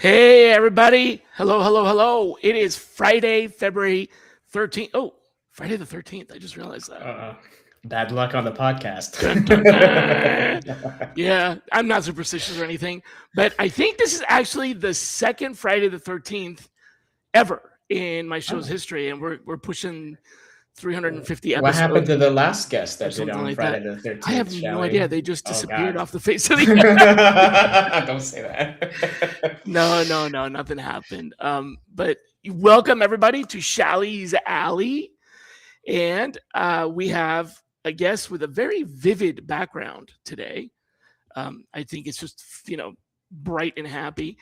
Hey, everybody. Hello, hello, hello. It is Friday, February 13th. Oh, Friday the 13th. I just realized that. Bad luck on the podcast. Dun, dun, dun. Yeah, I'm not superstitious or anything, but I think this is actually the second Friday the 13th ever in my show's history, and we're pushing 350 What happened episodes to the last guest or that did something on like Friday that. the I have 13th, no shall idea. we? They just Oh, disappeared God. off the face of the Don't say that. No, nothing happened. But welcome everybody to Shally's Alley. And we have a guest with a very vivid background today. I think it's just, bright and happy.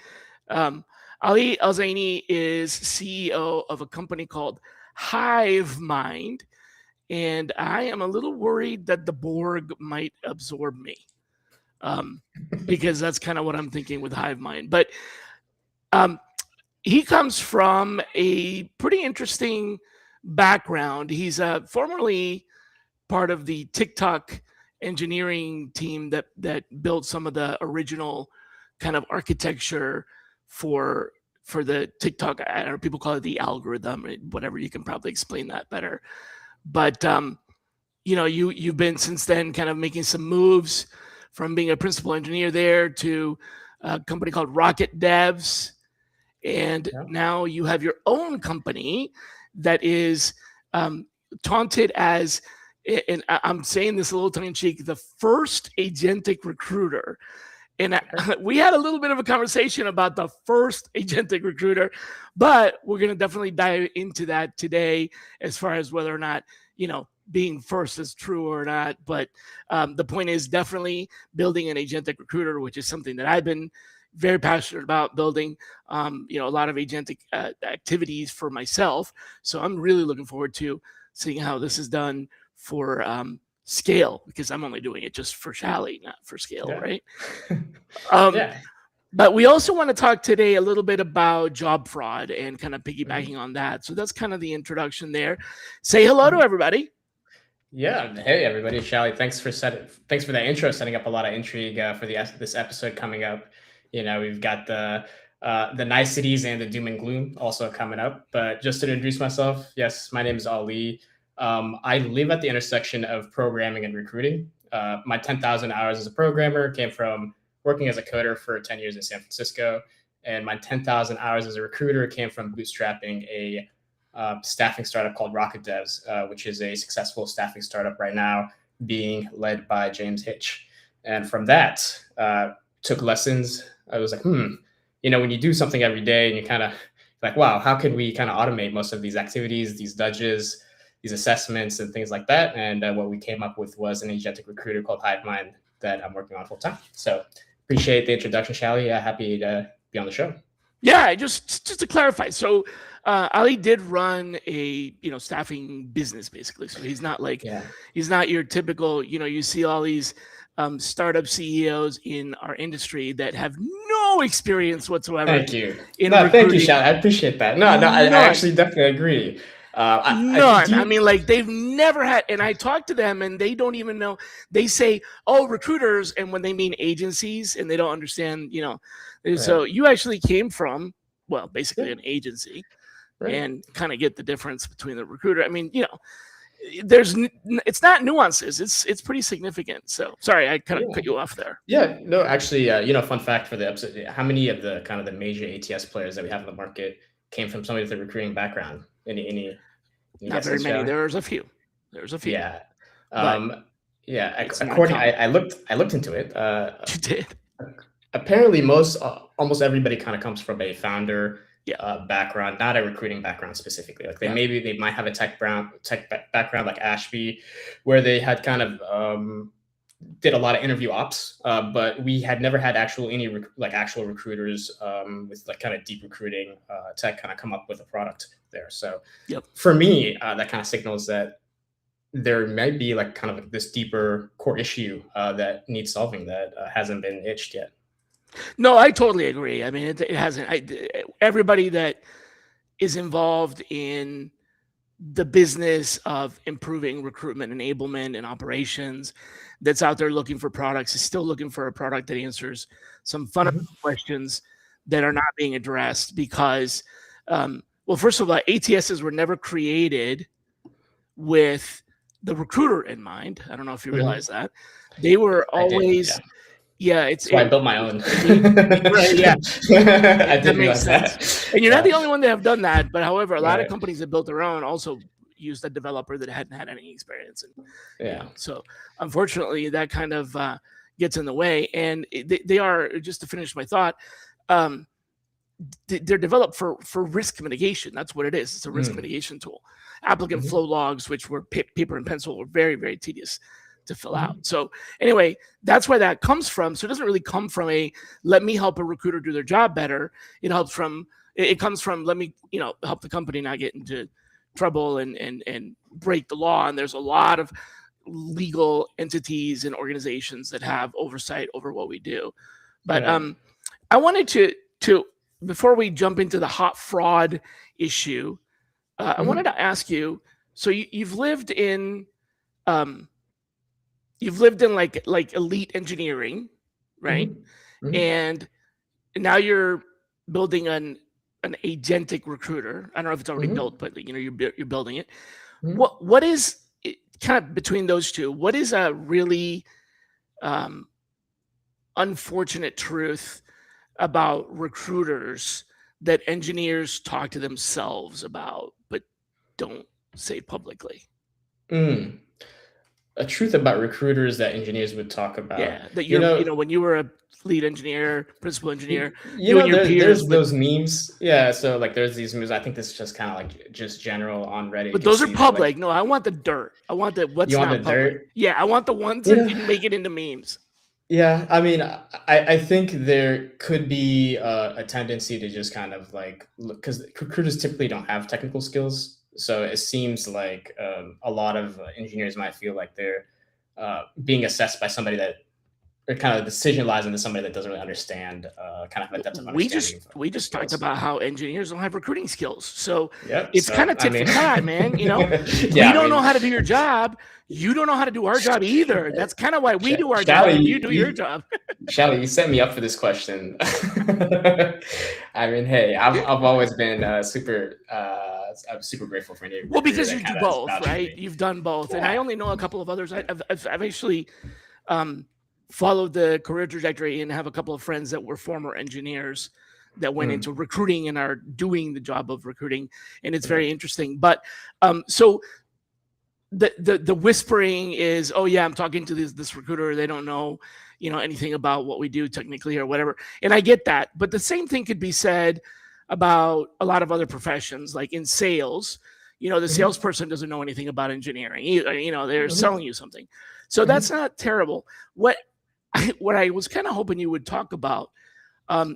Ali Elzeiny is CEO of a company called Hivemind. And I am a little worried that the Borg might absorb me. Because that's kind of what I'm thinking with Hivemind. But he comes from a pretty interesting background. He's formerly part of the TikTok engineering team that built some of the original kind of architecture for the TikTok. I don't know, people call it the algorithm, whatever. You can probably explain that better. But you've been since then kind of making some moves from being a principal engineer there to a company called Rocket Devs. And now you have your own company that is taunted as, and I'm saying this a little tongue in cheek, the first agentic recruiter. And we had a little bit of a conversation about the first agentic recruiter, but we're going to definitely dive into that today as far as whether or not, being first is true or not. But the point is definitely building an agentic recruiter, which is something that I've been very passionate about building, a lot of agentic activities for myself. So I'm really looking forward to seeing how this is done for scale, because I'm only doing it just for Shally, not for scale, right? But we also want to talk today a little bit about job fraud and kind of piggybacking on that. So that's kind of the introduction there. Say hello to everybody. Yeah. Hey, everybody. Shally, thanks for that intro, setting up a lot of intrigue for this episode coming up. We've got the niceties and the doom and gloom also coming up. But just to introduce myself, yes, my name is Ali. I live at the intersection of programming and recruiting. My 10,000 hours as a programmer came from working as a coder for 10 years in San Francisco. And my 10,000 hours as a recruiter came from bootstrapping a staffing startup called Rocket Devs, which is a successful staffing startup right now being led by James Hitch. And from that, took lessons. I was like, when you do something every day and you kind of like, wow, how can we kind of automate most of these activities, these nudges, these assessments and things like that? And what we came up with was an agentic recruiter called Hivemind that I'm working on full time. So appreciate the introduction, Shally. Happy to be on the show. Yeah, just to clarify. So Ali did run a staffing business basically. So he's not he's not your typical, you see all these startup CEOs in our industry that have no experience whatsoever. Thank you. Thank you, Shally. I appreciate that. No, I actually definitely agree. None. I mean, like they've never had, and I talk to them and they don't even know. They say, "Oh, recruiters," and when they mean agencies, and they don't understand, Right. So you actually came from, well, basically an agency, right, and kind of get the difference between the recruiter. I mean, it's not nuances. It's pretty significant. So sorry, I kind of cut you off there. Yeah, no, actually, fun fact for the episode: how many of the kind of the major ATS players that we have in the market came from somebody with a recruiting background? Any not very many. There's a few. Yeah. According, I looked into it. You did. Apparently, almost everybody kind of comes from a founder background, not a recruiting background specifically. Like they might have a tech background like Ashby, where they had kind of did a lot of interview ops, but we had never had actual recruiters with like kind of deep recruiting tech kind of come up with a product there. So for me, that kind of signals that there might be like kind of this deeper core issue that needs solving that hasn't been itched yet. No, I totally agree. I mean, it hasn't. Everybody that is involved in the business of improving recruitment enablement and operations that's out there looking for products is still looking for a product that answers some fundamental questions that are not being addressed because, well, first of all, ATSs were never created with the recruiter in mind. I don't know if you realize that. They were I did, always, yeah, That's why I built my own. right, yeah. I That did makes realize sense. that. And you're not the only one that have done that. But however, a lot of Right. companies that built their own also used a developer that hadn't had any experience. And Yeah. so unfortunately, that kind of gets in the way. And they are, just to finish my thought, they're developed for risk mitigation. That's what it is. It's a risk mitigation tool. Applicant flow logs, which were paper and pencil, were very, very tedious to fill out. So anyway, that's where that comes from. So it doesn't really come from a let me help a recruiter do their job better. It comes from let me help the company not get into trouble and break the law. And there's a lot of legal entities and organizations that have oversight over what we do. But I wanted to before we jump into the hot fraud issue, I wanted to ask you. So you've lived in like elite engineering, right? And now you're building an agentic recruiter. I don't know if it's already built, but you're building it. What is kind of between those two? What is a really unfortunate truth about recruiters that engineers talk to themselves about but don't say publicly? A truth about recruiters that engineers would talk about. Yeah, that when you were a lead engineer, principal engineer, there's those memes. Yeah, so like there's these memes. I think this is just kind of like just general on Reddit. But those are public. No, I want the dirt. I want the what's not public. Dirt? Yeah, I want the ones that didn't make it into memes. Yeah, I mean, I think there could be a tendency to just kind of like, because recruiters typically don't have technical skills. So it seems like a lot of engineers might feel like they're being assessed by somebody that, or kind of the decision lies into somebody that doesn't really understand kind of a depth of understanding. We just talked about how engineers don't have recruiting skills. So it's kind of tit for tat, man. We don't know how to do your job. You don't know how to do our job either. That's kind of why we do our job and you do your job. Shelly, you set me up for this question. I mean, hey, I've always been I'm super grateful for you. Well, because you do both, right? You've done both. And I only know a couple of others. I've actually followed the career trajectory and have a couple of friends that were former engineers that went into recruiting and are doing the job of recruiting. And it's very interesting. But so the whispering is, oh yeah, I'm talking to this recruiter. They don't know, anything about what we do technically or whatever. And I get that. But the same thing could be said about a lot of other professions, like in sales. The salesperson doesn't know anything about engineering. They're selling you something. So that's not terrible. What I was kind of hoping you would talk about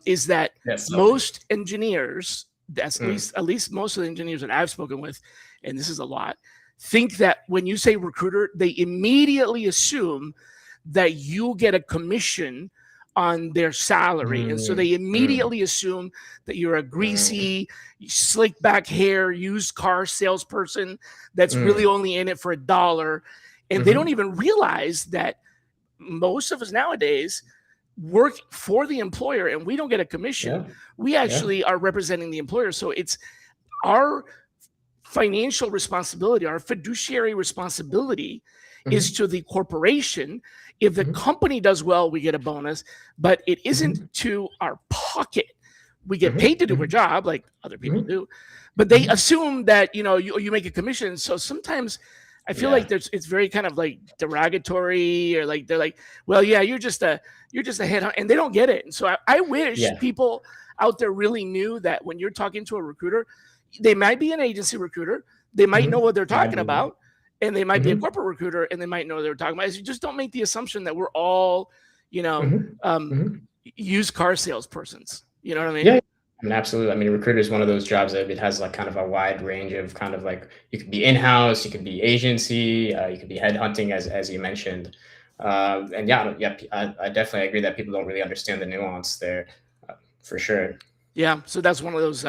is that most engineers, at least most of the engineers that I've spoken with, and this is a lot, think that when you say recruiter, they immediately assume that you get a commission on their salary. And so they immediately assume that you're a greasy, slick back hair, used car salesperson that's really only in it for $1. And they don't even realize that most of us nowadays work for the employer and we don't get a commission. We actually are representing the employer. So it's our financial responsibility, our fiduciary responsibility is to the corporation. If the company does well, we get a bonus, but it isn't to our pocket. We get paid to do a job like other people do, but they assume that, you make a commission. So sometimes I feel like it's very kind of like derogatory, or like they're like, well, yeah, you're just a headhunter, and they don't get it. And so I wish people out there really knew that when you're talking to a recruiter, they might be an agency recruiter, they might know what they're talking about, and they might be a corporate recruiter, and they might know what they're talking about. So you just don't make the assumption that we're all, used car salespersons. You know what I mean? Yeah. I mean, absolutely. I mean, recruiter is one of those jobs that it has like kind of a wide range of kind of like, you could be in-house, you could be agency, you could be headhunting, as you mentioned. And I definitely agree that people don't really understand the nuance there, for sure. Yeah. So that's one of those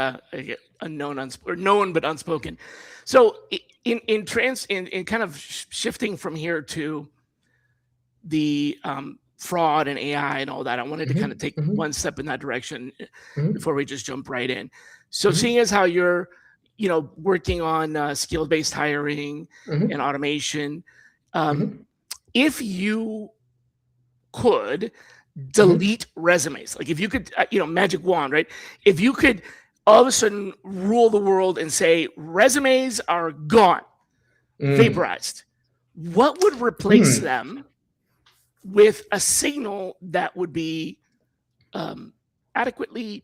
known but unspoken. So in kind of shifting from here to the fraud and AI and all that. I wanted to kind of take Mm-hmm. one step in that direction Mm-hmm. before we just jump right in. So Mm-hmm. seeing as how you're, working on skill-based hiring Mm-hmm. and automation, Mm-hmm. if you could Mm-hmm. delete resumes, like if you could, magic wand, right? If you could all of a sudden rule the world and say resumes are gone, vaporized, what would replace them with a signal that would be adequately,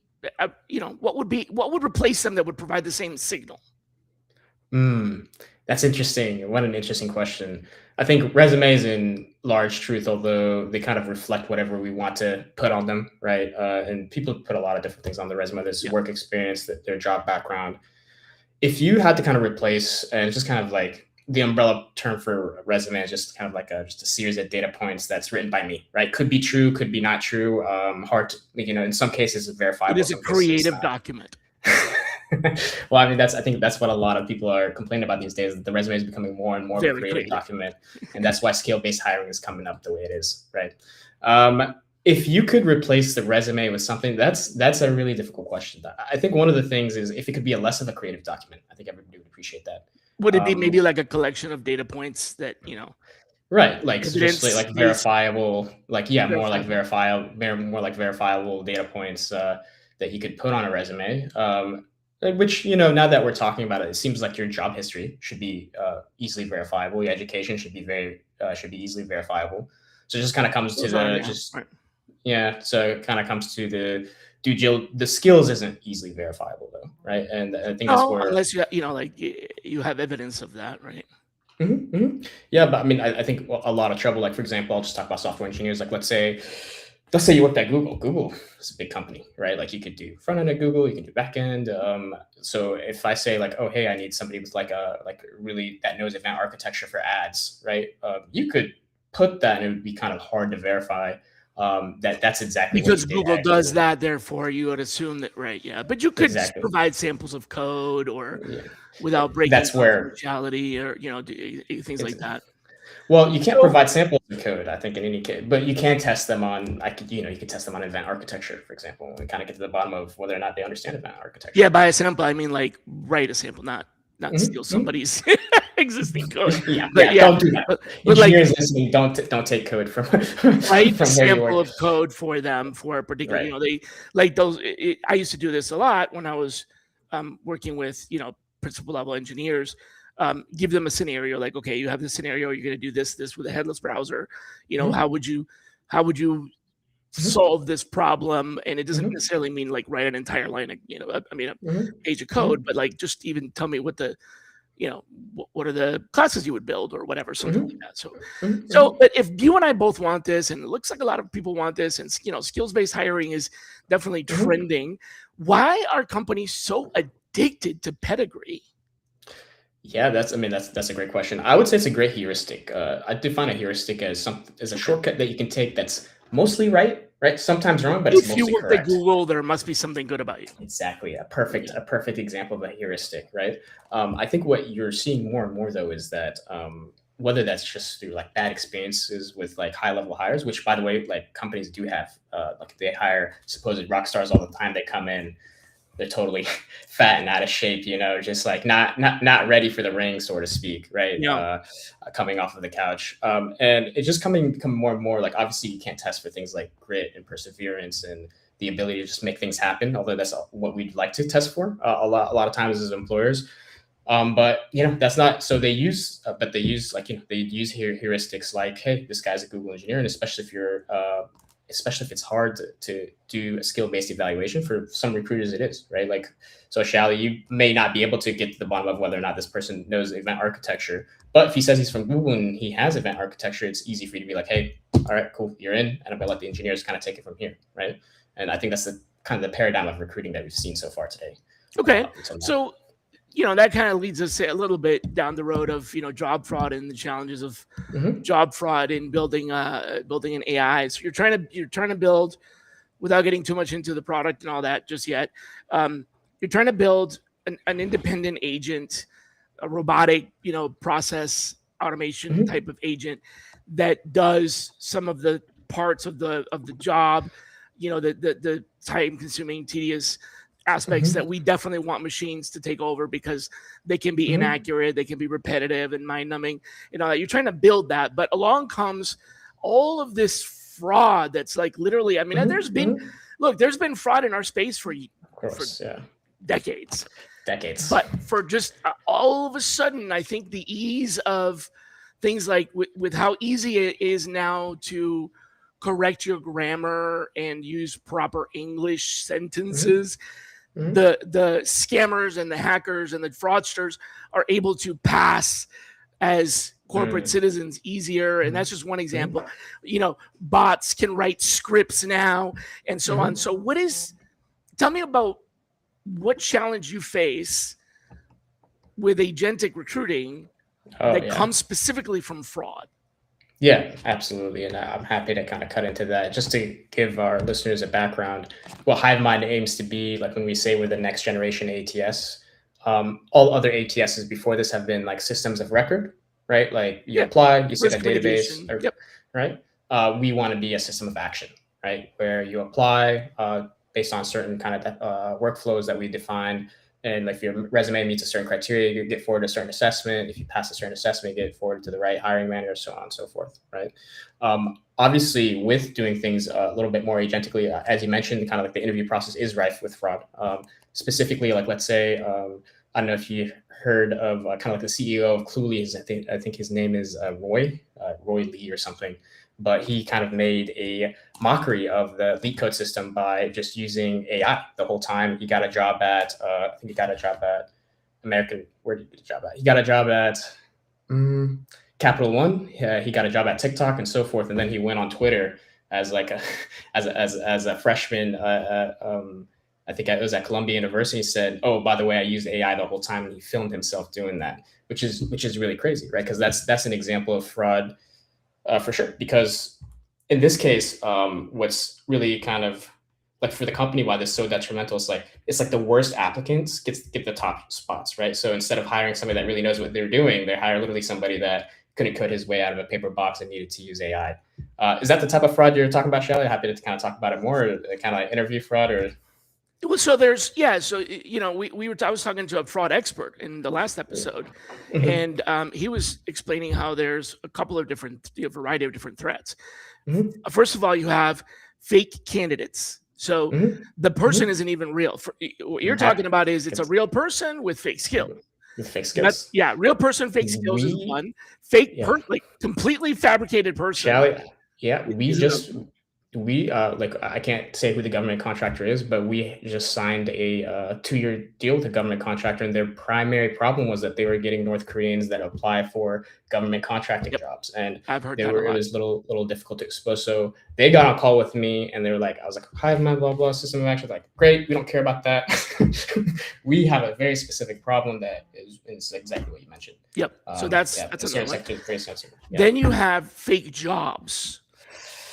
what would replace them that would provide the same signal? That's interesting. What an interesting question. I think resumes, in large truth, although they kind of reflect whatever we want to put on them, right? And people put a lot of different things on the resume. There's Yeah. work experience, their job background. If you had to kind of replace, and it's just kind of like the umbrella term for resume is just kind of like just a series of data points that's written by me, right? Could be true, could be not true. Hard to, in some cases it's It verifiable, is a some cases it's creative not. document. Well, I mean, I think that's what a lot of people are complaining about these days. That the resume is becoming more and more of a creative document, and that's why skill-based hiring is coming up the way it is, right? If you could replace the resume with something, that's a really difficult question. I think one of the things is if it could be less of a creative document. I think everybody would appreciate that. Would it be maybe like a collection of data points that right, like just like verifiable, like more like verifiable data points that he could put on a resume. Which, now that we're talking about it, it seems like your job history should be easily verifiable. Your education should be easily verifiable. So it just kind of comes to so it kind of comes to the skills isn't easily verifiable though, right? And I think that's where, unless you have evidence of that, right? Yeah, but I mean, I think a lot of trouble. Like, for example, I'll just talk about software engineers. Like, let's say you worked at Google. Google is a big company, right? Like, you could do front end at Google, you can do back end. So if I say like, oh, hey, I need somebody with like really that knows advanced architecture for ads, right? You could put that, and it would be kind of hard to verify that's exactly because Google does that. Therefore, you would assume that, right? Yeah, but you could provide samples of code or without breaking confidentiality or things like that. Well, you can't provide samples of code, I think, in any case, but you can test them on. You can test them on event architecture, for example, and kind of get to the bottom of whether or not they understand event architecture. Yeah, by a sample, I mean like write a sample, not steal somebody's existing code. Don't do that. But engineers listening, don't take code from write a sample of code for them for a particular. They like those. I used to do this a lot when I was working with principal level engineers. Give them a scenario like, okay, you have this scenario, you're going to do this with a headless browser. How would you solve this problem? And it doesn't necessarily mean like write an entire line of, a page of code, but like just even tell me what the, what are the classes you would build or whatever, something like that. So, but if you and I both want this, and it looks like a lot of people want this, and skills-based hiring is definitely trending, why are companies so addicted to pedigree? Yeah, that's a great question. I would say it's a great heuristic. I define a heuristic as a shortcut that you can take that's mostly right, sometimes wrong, but it's mostly correct. If you worked at Google, there must be something good about you. Exactly, a perfect example of a heuristic, right? I think what you're seeing more and more though is that whether that's just through like bad experiences with like high level hires, which by the way, like companies do have, like they hire supposed rock stars all the time. They come in, they're totally fat and out of shape, just like not ready for the ring, so to speak, right? Coming off of the couch. And it's just become more and more like, obviously you can't test for things like grit and perseverance and the ability to just make things happen, although that's what we'd like to test for a lot of times as employers. But that's not, so they use heuristics like, hey, this guy's a Google engineer, and especially if it's hard to do a skill-based evaluation. For some recruiters it is, right? Like, so Shally, you may not be able to get to the bottom of whether or not this person knows event architecture, but if he says he's from Google and he has event architecture, it's easy for you to be like, hey, all right, cool, you're in, and I'm gonna let the engineers kind of take it from here, right? And I think that's the kind of the paradigm of recruiting that we've seen so far today. Okay, so that kind of leads us a little bit down the road of job fraud and the challenges of job fraud in building an AI. So you're trying to build, without getting too much into the product and all that just yet. You're trying to build an independent agent, a robotic process automation type of agent that does some of the parts of the job, the time consuming, tedious aspects that we definitely want machines to take over because they can be inaccurate, they can be repetitive and mind numbing, you're trying to build that. But along comes all of this fraud that's like literally, I mean, there's been fraud in our space for decades. But for just all of a sudden, I think the ease of things like with how easy it is now to correct your grammar and use proper English sentences, the scammers and the hackers and the fraudsters are able to pass as corporate citizens easier. And that's just one example. Bots can write scripts now and so on. So tell me about what challenge you face with agentic recruiting that comes specifically from fraud. Yeah, absolutely. And I'm happy to kind of cut into that. Just to give our listeners a background, what Hivemind aims to be, like when we say we're the next generation ATS, all other ATSs before this have been like systems of record, right? Like you apply, you set a database, right? We want to be a system of action, right? Where you apply based on certain kind of workflows that we define. And if your resume meets a certain criteria, you get forwarded a certain assessment. If you pass a certain assessment, you get forwarded to the right hiring manager, so on and so forth, right? Obviously, with doing things a little bit more agentically, as you mentioned, kind of like the interview process is rife with fraud. Specifically, like let's say, I don't know if you heard of kind of like the CEO of Cluely. I think his name is Roy Lee or something. But he kind of made a mockery of the leak code system by just using AI the whole time. He got a job at, I think he got a job at American, where did he get a job at? He got a job at Capital One. He got a job at TikTok and so forth. And then he went on Twitter as like as a freshman. I think it was at Columbia University. He said, "Oh, by the way, I used AI the whole time," and he filmed himself doing that, which is really crazy, right? Because that's an example of fraud. For sure, because in this case, what's really kind of like for the company why this is so detrimental is it's like the worst applicants get the top spots, right? So instead of hiring somebody that really knows what they're doing, they hire literally somebody that couldn't code his way out of a paper box and needed to use AI. Is that the type of fraud you're talking about, Shelly? Happy to kind of talk about it more, or kind of like interview fraud, or? Well, so there's I was talking to a fraud expert in the last episode, and he was explaining how there's a couple of different, variety of different threats. First of all, you have fake candidates. So the person isn't even real. What you're talking about is it's a real person with fake skill. With fake skills. Real person, fake skills is one. Fake, like completely fabricated person. Shelly, I can't say who the government contractor is, but we just signed a 2-year deal with a government contractor, and their primary problem was that they were getting North Koreans that apply for government contracting jobs, and I've heard it was little difficult to expose. So they got on call with me, and they were like, I was like, "Hi, my blah blah system of action." Like, great, we don't care about that. We have a very specific problem that is exactly what you mentioned. So that's another one. Then you have fake jobs.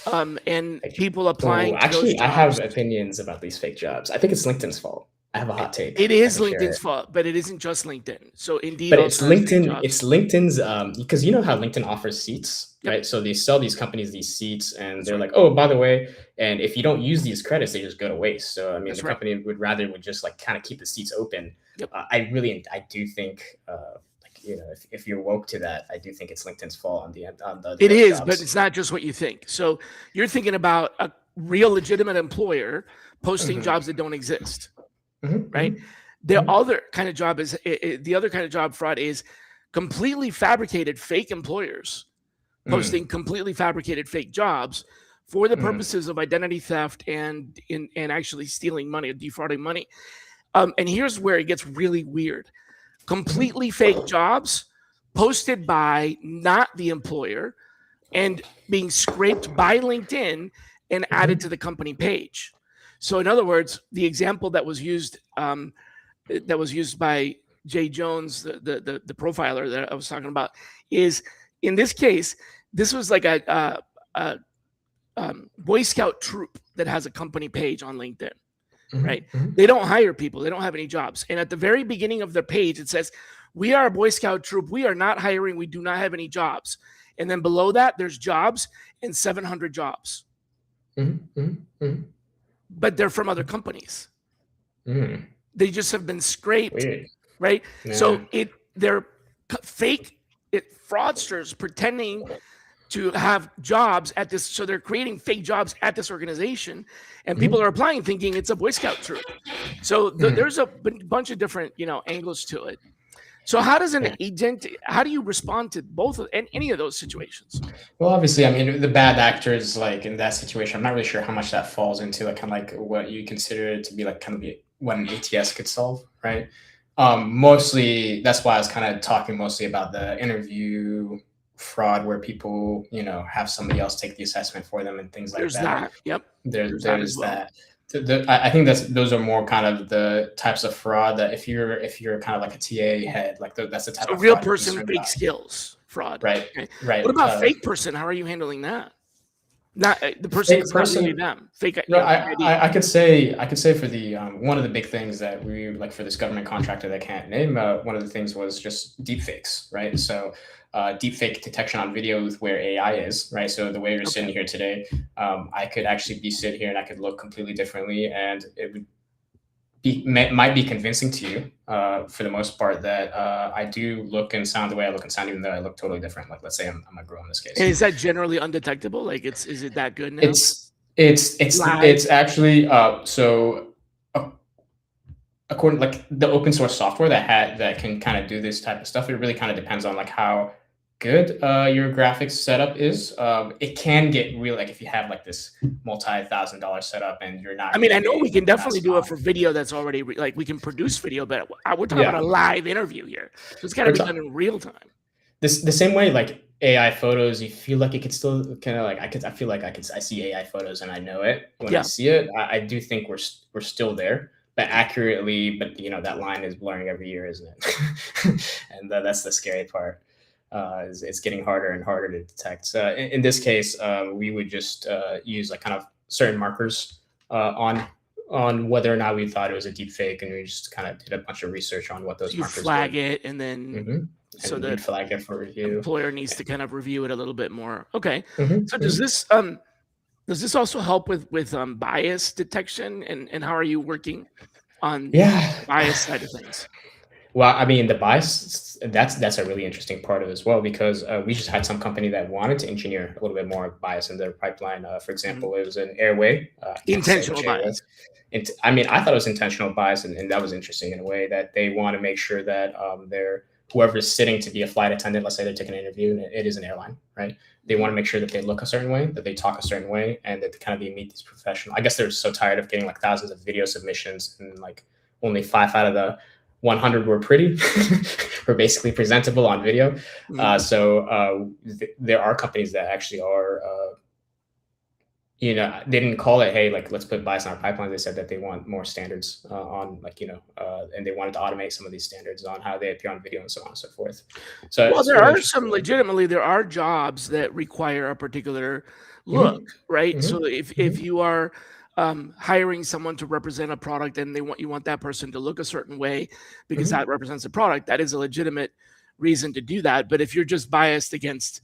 And people applying. Actually, I have opinions about these fake jobs. I think it's LinkedIn's fault. I have a hot take. It is LinkedIn's fault, but it isn't just LinkedIn. So Indeed, but it's LinkedIn. It's LinkedIn's because you know how LinkedIn offers seats, right? So they sell these companies these seats, and they're like, "Oh, by the way, and if you don't use these credits, they just go to waste." So I mean, the company would just like kind of keep the seats open. I do think. If you're woke to that, I do think it's LinkedIn's fault on the end. It is, jobs. But it's not just what you think. So you're thinking about a real legitimate employer posting jobs that don't exist, right? The other kind of job is the other kind of job fraud is completely fabricated fake employers posting completely fabricated fake jobs for the purposes of identity theft and actually stealing money, defrauding money. And here's where it gets really weird. Completely fake jobs posted by not the employer and being scraped by LinkedIn and added to the company page. So in other words, the example that was used by Jay Jones, the profiler that I was talking about, is in this case, this was like a Boy Scout troop that has a company page on LinkedIn. Right? They don't hire people. They don't have any jobs. And at the very beginning of their page, it says, "We are a Boy Scout troop. We are not hiring. We do not have any jobs." And then below that, there's jobs and 700 jobs. but they're from other companies. Mm. They just have been scraped, Weird. right? Yeah. So they're fake fraudsters pretending to have jobs at this. So they're creating fake jobs at this organization, and people are applying thinking it's a Boy Scout troop. So there's a bunch of different, angles to it. So how does an Yeah. agent? How do you respond to both of any of those situations? Well, obviously, I mean, the bad actors, like in that situation, I'm not really sure how much that falls into, like, kind of like what you consider it to be, like, kind of what an ATS could solve, right? Mostly, that's why I was kind of talking mostly about the interview fraud, where people, have somebody else take the assessment for them and things like There's that. that. Yep. There's that as There's well. that. I think those are more kind of the types of fraud that if you're kind of like a TA head, like that's the type So of real fraud you're person, concerned fake about. skills, fraud. Right, Okay. right. What about fake person? How are you handling that? Not the person Fake that's not really person. them. Fake, No, ID. I could say for the one of the big things that we like for this government contractor that I can't name. One of the things was just deep fakes, right? So deep fake detection on video with where AI is, right? So the way you're sitting here today, I could actually be sitting here and I could look completely differently, and it would might be convincing to you for the most part that I do look and sound the way I look and sound, even though I look totally different. Like, let's say I'm a girl in this case. And is that generally undetectable? Like, is it that good now? It's actually so according, like, the open source software that can kind of do this type of stuff. It really kind of depends on like how good your graphics setup is. It can get real, like if you have like this multi-$1,000 setup and you're not. I mean, I really know we able can to definitely pass do it off. for video that's already like we can produce video, but we're talking Yeah. about a live interview here, so it's got to be done in real time. The same way, like AI photos, you feel like it could still kind of like I feel like I see AI photos and I know it when I see it. I do think we're still there, but accurately. But that line is blurring every year, isn't it? And that's the scary part. It's getting harder and harder to detect. So in this case, we would just use like kind of certain markers on whether or not we thought it was a deep fake, and we just kind of did a bunch of research on what those You markers flag did. it, and then And so you'd that flag it for review. employer needs to kind of review it a little bit more. Okay. Mm-hmm. So does this also help with bias detection, and how are you working on the bias side of things? Well, I mean, the bias, that's a really interesting part of it as well, because we just had some company that wanted to engineer a little bit more bias in their pipeline. For example, it was an airway. Intentional bias. I mean, I thought it was intentional bias, and that was interesting in a way that they want to make sure that whoever's sitting to be a flight attendant, let's say they're taking an interview and it is an airline, right? They want to make sure that they look a certain way, that they talk a certain way, and that kind of they meet these professional. I guess they're so tired of getting like thousands of video submissions, and like only 5 out of the 100 were pretty, were basically presentable on video. So there are companies that actually are, they didn't call it, hey, like, let's put bias in our pipeline. They said that they want more standards on, like, and they wanted to automate some of these standards on how they appear on video and so on and so forth. So well, there are some legitimately, there are jobs that require a particular look, right? So if you are hiring someone to represent a product and you want that person to look a certain way because that represents a product, that is a legitimate reason to do that. But if you're just biased against,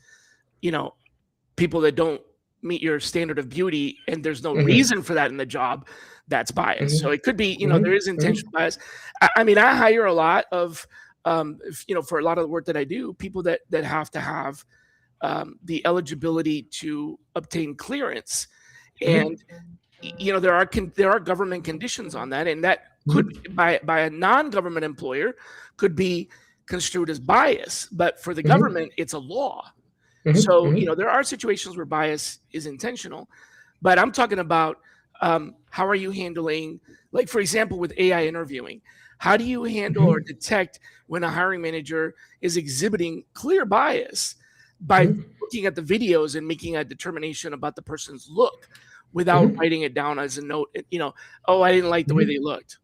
people that don't meet your standard of beauty and there's no reason for that in the job, that's bias. So it could be, there is intentional bias. I mean, I hire a lot of, for a lot of the work that I do, people that have to have the eligibility to obtain clearance. And there are government conditions on that, and that could by a non-government employer could be construed as bias, but for the government it's a law. So there are situations where bias is intentional, but I'm talking about how are you handling, like, for example, with AI interviewing, how do you handle or detect when a hiring manager is exhibiting clear bias by looking at the videos and making a determination about the person's look without writing it down as a note, oh, I didn't like the way they looked.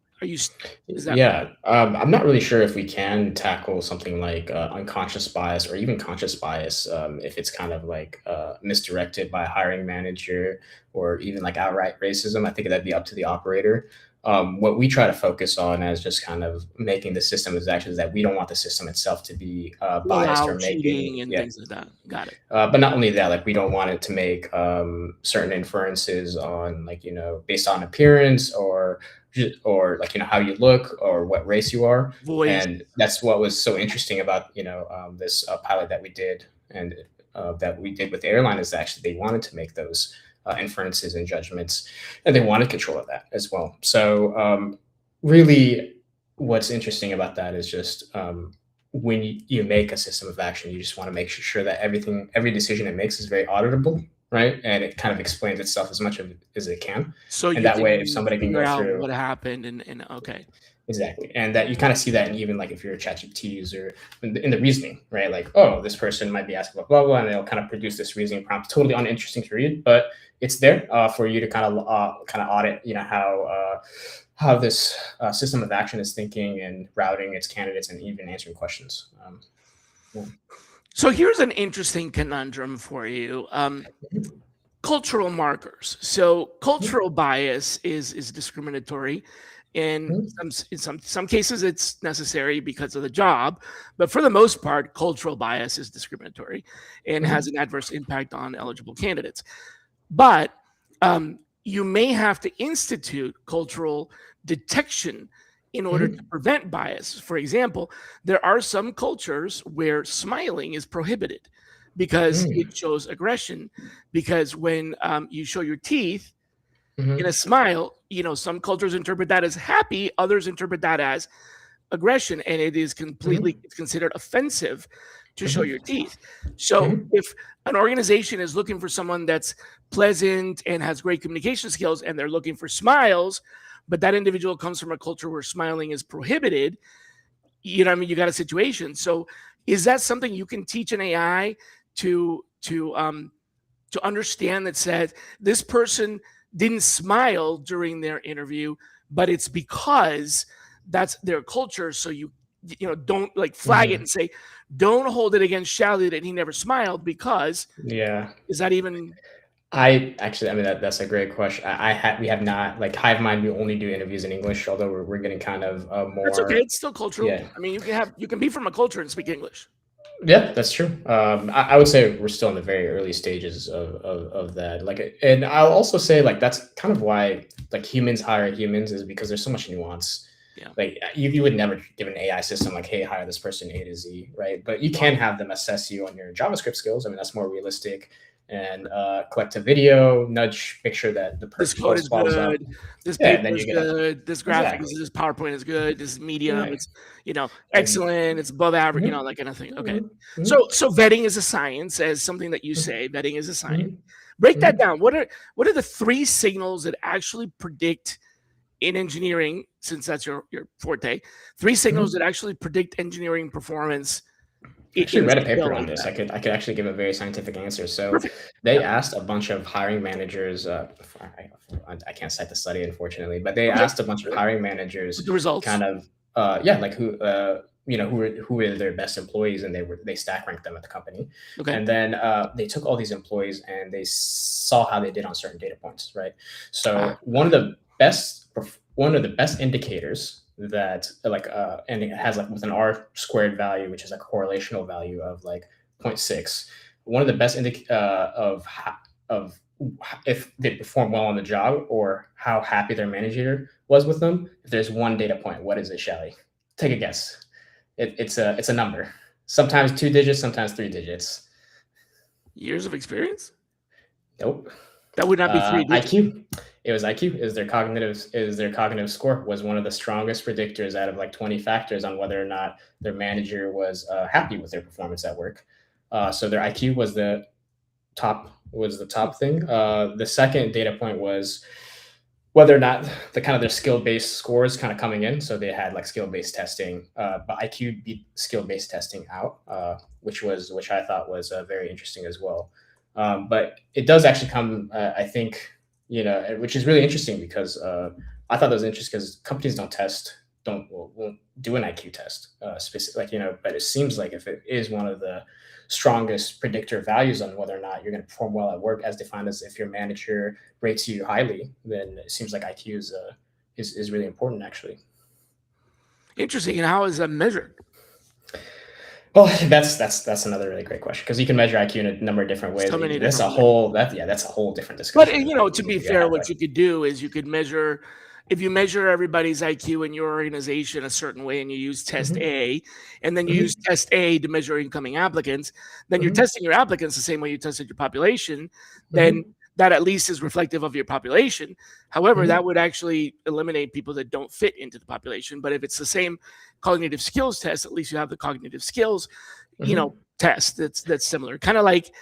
I'm not really sure if we can tackle something like unconscious bias or even conscious bias if it's kind of like misdirected by a hiring manager or even like outright racism. I think that'd be up to the operator. what we try to focus on as just kind of making the system is actually that we don't want the system itself to be biased Allow or making, cheating and yeah. things like that. Got it. But not only that, like we don't want it to make certain inferences on like based on appearance or like how you look or what race you are. Voice. And that's what was so interesting about this pilot that we did and that we did with the airline is actually they wanted to make those inferences and judgments, and they wanted control of that as well. So really, what's interesting about that is just when you make a system of action, you just want to make sure that every decision it makes is very auditable, right? And it kind of explains itself as much as it can. So And you that way, if can somebody can figure go out through, what happened and okay. exactly, and that you kind of see that, and even like if you're a ChatGPT user in the reasoning, right? Like, oh, this person might be asking blah blah blah, and they'll kind of produce this reasoning prompt, totally uninteresting to read, but it's there for you to kind of audit, how this system of action is thinking and routing its candidates and even answering questions. Yeah. So here's an interesting conundrum for you. Cultural markers. So cultural bias is discriminatory. In Mhm. some cases, it's necessary because of the job, but for the most part, cultural bias is discriminatory and has Mhm. an adverse impact on eligible candidates. But you may have to institute cultural detection in order to Mhm. prevent bias. For example, there are some cultures where smiling is prohibited because it Mhm. shows aggression. Because when you show your teeth in a Mhm. smile, some cultures interpret that as happy, others interpret that as aggression, and it is completely Mhm. it's considered offensive to show your Mhm. teeth. So Mhm. if an organization is looking for someone that's pleasant and has great communication skills and they're looking for smiles, but that individual comes from a culture where smiling is prohibited, I mean, you got a situation. So is that something you can teach an AI to understand that says this person didn't smile during their interview, but it's because that's their culture. So don't like flag it Mhm. and say, don't hold it against Shally that he never smiled because Yeah. is that even I mean, that's a great question. We have not, like HiveMind, we only do interviews in English, although we're getting kind of that's okay. more, It's still cultural. yeah. I mean, you can be from a culture and speak English. Yeah, that's true. I would say we're still in the very early stages of that. Like, and I'll also say like that's kind of why like humans hire humans is because there's so much nuance. Yeah. Like you would never give an AI system like, hey, hire this person A to Z, right? But you can have them assess you on your JavaScript skills. I mean, that's more realistic. And collect a video, nudge, make sure that This the code post is follows up. good. This Yeah, and paper then is you get a good. This graphic exactly is this PowerPoint is good. This is medium. right. It's And excellent. It's above average. mhm, That kind of thing. Okay. mhm, So vetting is a science, as something that you mhm, say. Vetting is a science. mhm, Break that mhm, down. What are the three signals that actually predict in engineering, since that's your forte? Three signals that mhm. actually predict engineering performance I in actually a read a scale paper on like this. that. I could actually give a very scientific answer. So Perfect. they Yeah. asked a bunch of hiring managers. I can't cite the study unfortunately, but they Okay. asked a bunch of Sure. hiring With managers, the results. kind of yeah, like who were their best employees, and they stack ranked them at the company, Okay. and then they took all these employees and they saw how they did on certain data points, right? So Okay. one of the best indicators that and it has like with an R squared value, which is a correlational value of like zero point 0.6. One of the best of if they perform well on the job or how happy their manager was with them. If there's one data point, what is it, Shelly? Take a guess. It's a number. Sometimes 2 digits, sometimes 3 digits. Years of experience? Nope. That would not be 3 digits. IQ. It was IQ. Is their cognitive score was one of the strongest predictors out of like 20 factors on whether or not their manager was happy with their performance at work. So their IQ was the top thing. The second data point was whether or not their skill-based scores kind of coming in. So they had like skill-based testing, but IQ beat skill-based testing out, which I thought was very interesting as well. But it does actually come, I think, which is really interesting because I thought that was interesting because companies won't do an IQ test, specific, but it seems like if it is one of the strongest predictor values on whether or not you're going to perform well at work, as defined as if your manager rates you highly, then it seems like IQ is is really important, actually. Interesting. And how is that measured? Well, that's another really great question, because you can measure IQ in a number of different ways. So many That's different a ways. whole that's a whole different But discussion. to be fair, what you could do is you could measure, if you measure everybody's IQ in your organization a certain way and you use test Mhm, A, and then you mhm, use test A to measure incoming applicants, then you're mhm, testing your applicants the same way you tested your population, then mhm, that at least is reflective of your population. However, that mhm, would actually eliminate people that don't fit into the population. But if it's the same cognitive skills test, at least you have the cognitive skills, mhm, test that's similar. Kind of like,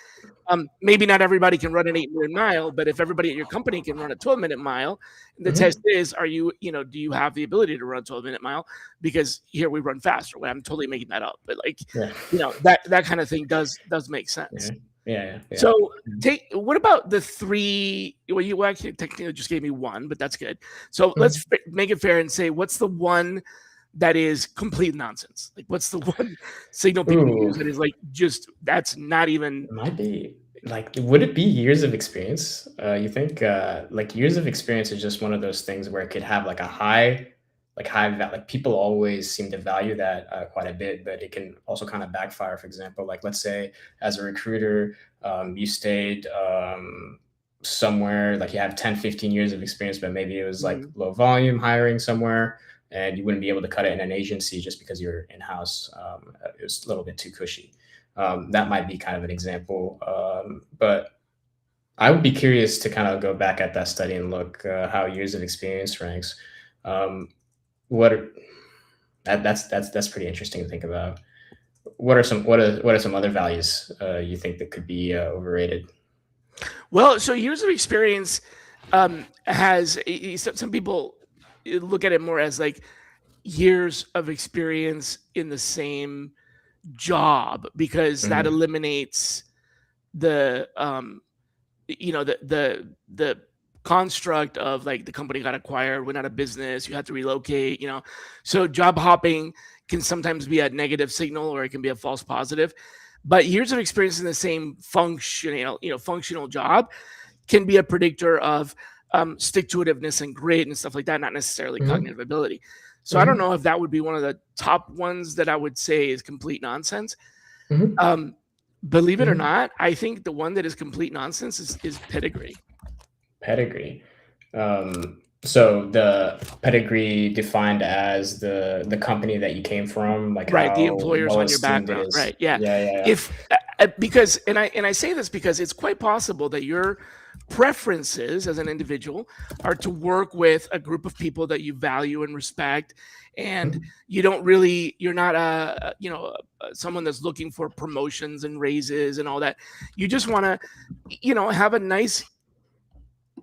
maybe not everybody can run an 8-minute mile, but if everybody at your company can run a 12-minute mile, the test mhm. is, do you have the ability to run a 12-minute mile? Because here we run faster. Well, I'm totally making that up, but like, Yeah. that kind of thing does make Yeah. sense. Yeah, yeah, So yeah. what about the three? Well, you actually technically just gave me one, but that's good. So Mhm. make it fair and say, what's the one that is complete nonsense? Like, what's the one signal people Ooh, use that is like, just, that's not even it might be like, would it be years of experience? You think like years of experience is just one of those things where it could have like a high, like people always seem to value that quite a bit, but it can also kind of backfire. For example, like let's say as a recruiter, you stayed somewhere, like you have 10, 15 years of experience, but maybe it was like Mhm. low volume hiring somewhere, and you wouldn't be able to cut it in an agency just because you're in house. It was a little bit too cushy. That might be kind of an example. But I would be curious to kind of go back at that study and look how years of experience ranks. Um, what are, that's pretty interesting to think about. What are some other values you think that could be overrated? Well, so years of experience, has some people look at it more as like years of experience in the same job, because that Hmm. eliminates the the construct of like the company got acquired, went out of business, you had to relocate. So job hopping can sometimes be a negative signal, or it can be a false positive. But years of experience in the same functional job can be a predictor of stick to itiveness and grit and stuff like that, not necessarily Hmm. cognitive ability. So I don't Hmm. know if that would be one of the top ones that I would say is complete nonsense. Hmm. Um, Believe it or Hmm. not, I think the one that is complete nonsense is pedigree. Pedigree. So the pedigree defined as the company that you came from, like Right, the how employers well on your esteemed it background, is. right, yeah. Yeah, yeah, yeah. If because and I say this because it's quite possible that your preferences as an individual are to work with a group of people that you value and respect, and Mhm, you're not someone that's looking for promotions and raises and all that. You just wanna, have a nice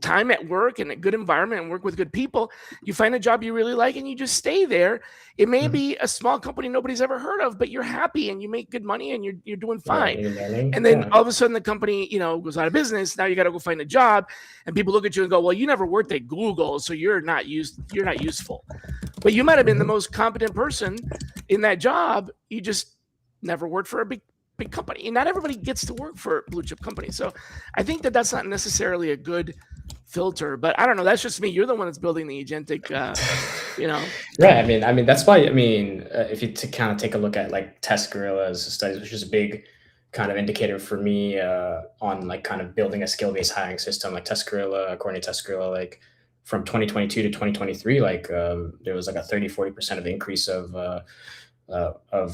time at work and a good environment and work with good people. You find a job you really like and you just stay there. It may mhm. be a small company nobody's ever heard of, but you're happy and you make good money and you're doing Yeah, fine. you're learning. And then Yeah. all of a sudden the company, goes out of business. Now you got to go find a job, and people look at you and go, "Well, you never worked at Google, so you're not useful." But you might have been the Mhm. most competent person in that job. You just never worked for a big company. And not everybody gets to work for blue chip companies. So I think that that's not necessarily a good filter. But I don't know. That's just me. You're the one that's building the agentic. You know. Right. I mean, that's why. I mean, if you to kind of take a look at like test gorillas studies, which is a big kind of indicator for me on like kind of building a skill-based hiring system, like test gorilla, according to test gorilla, like from 2022 to 2023, like there was like a 30-40% of increase of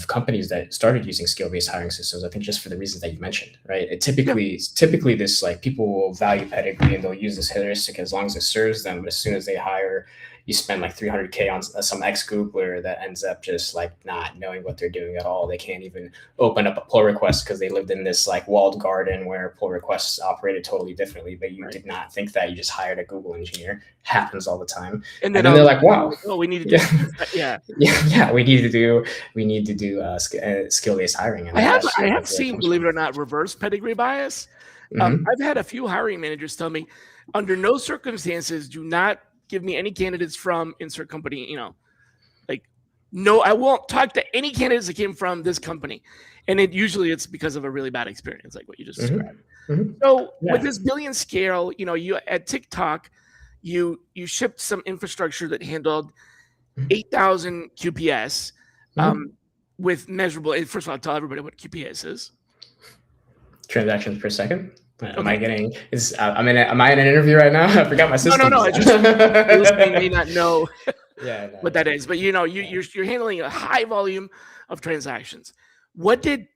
companies that started using skill-based hiring systems. I think just for the reasons that you mentioned, right? Yeah. Typically this, like, people will value pedigree and they'll use this heuristic as long as it serves them. But as soon as they hire, you spend like 300K on some ex Googler that ends up just like not knowing what they're doing at all. They can't even open up a pull request because they lived in this like walled garden where pull requests operated totally differently. But you Right. did not think that. You just hired a Google engineer. Happens all the time. And And then then all they're of a like, sudden you're wow, like, oh, we need to do yeah. something. Yeah. Yeah, we need to do skill based hiring, and that's I have that's where it seen, comes believe it from. or not, reverse pedigree bias. Hmm. I've had a few hiring managers tell me, under no circumstances, do not give me any candidates from insert company. Like, no, I won't talk to any candidates that came from this company. And it's because of a really bad experience, like what you just described. Hmm. Hmm. So with Yeah. this billion scale, you at TikTok, you shipped some infrastructure that handled 8,000 QPS with measurable. First of all, tell everybody what QPS is. Transactions per second. Am I getting? Am I in an interview right now? I forgot my system. No. It's just listening may not know no, what that is, but you're handling a high volume of transactions. What did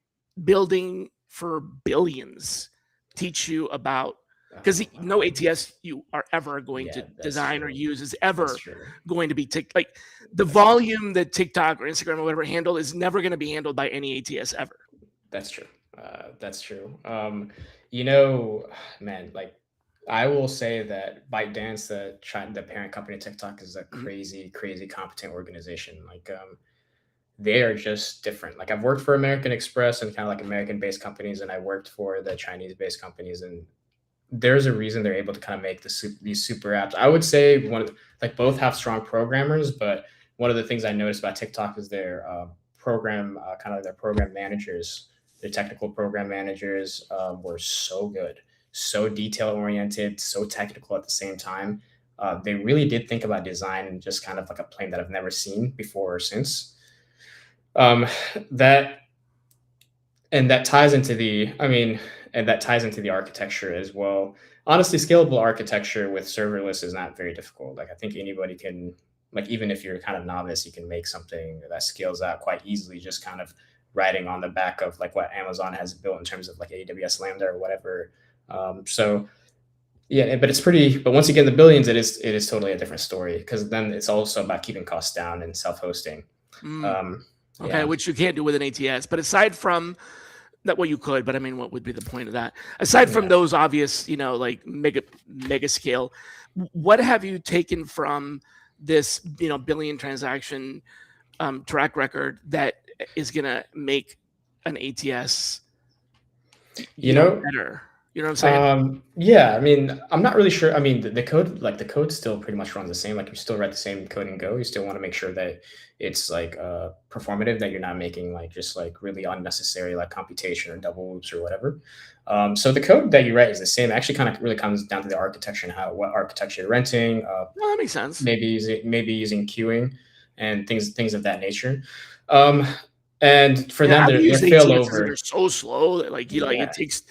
building for billions teach you about? Because no ATS you are ever going to design or use is ever going to be like the volume that TikTok or Instagram or whatever handle is never going to be handled by any ATS ever. That's true. That's true. Man, like I will say that ByteDance, the parent company of TikTok, is a crazy, crazy competent organization. Like they are just different. Like I've worked for American Express and kind of like American-based companies, and I worked for the Chinese-based companies, and there's a reason they're able to kind of make these super apps. I would say both have strong programmers, but one of the things I noticed about TikTok is their program managers, their technical program managers were so good, so detail oriented, so technical at the same time. They really did think about design in just kind of like a plane that I've never seen before or since. That ties into the architecture as well. Honestly, scalable architecture with serverless is not very difficult. Like I think anybody can, like even if you're kind of novice, you can make something that scales out quite easily, just kind of riding on the back of like what Amazon has built in terms of like AWS Lambda or whatever. So yeah, but once you get in the billions, it is totally a different story, because then it's also about keeping costs down and self-hosting. Okay, which you can't do with an ATS. But aside from that, well, you could, but I mean, what would be the point of that? Aside from those obvious, like mega scale, what have you taken from this, billion transaction track record that is gonna make an ATS, better? You know what I'm saying? Yeah, I mean, I'm not really sure. I mean, the code still pretty much runs the same. Like you still write the same code and Go. You still want to make sure that it's like performative, that you're not making like just like really unnecessary like computation or double loops or whatever. So the code that you write is the same. It actually kind of really comes down to the architecture and what architecture you're renting. That makes sense. Maybe using queuing and things of that nature. And for them, they're failover. They're so slow that it takes